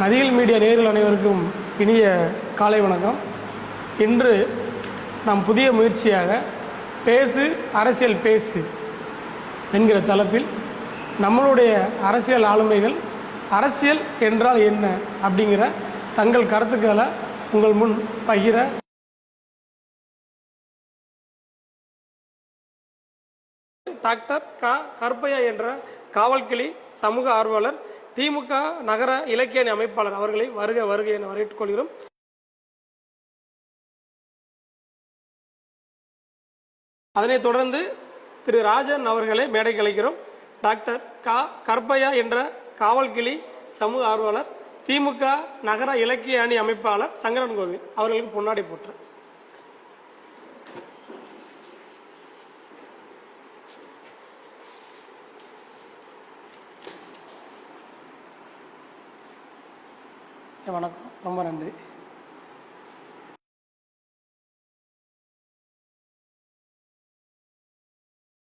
நதிகள் மீடியா நேயர்கள் அனைவருக்கும் இனிய காலை வணக்கம். இன்று நாம் புதிய முயற்சியாக பேசு அரசியல் பேசு என்கிற தலைப்பில் நம்மளுடைய அரசியல் ஆளுமைகள் அரசியல் என்றால் என்ன அப்படிங்கிற தங்கள் கருத்துக்களை உங்கள் முன் பகிர டாக்டர் கருப்பையா என்ற காவல்கிளி சமூக ஆர்வலர் திமுக நகர இலக்கிய அணி அமைப்பாளர் அவர்களை வருக வருக என வரவேற்றுக் கொள்கிறோம். அதனைத் தொடர்ந்து திரு ராஜன் அவர்களை மேடைக்கு அழைக்கிறோம். டாக்டர் கருப்பையா என்ற காவல்கிளி சமூக ஆர்வலர் திமுக நகர இலக்கிய அணி அமைப்பாளர் சங்கரன் கோவில் அவர்களுக்கு பொன்னாடை போற்று. வணக்கம், ரொம்ப நன்றி.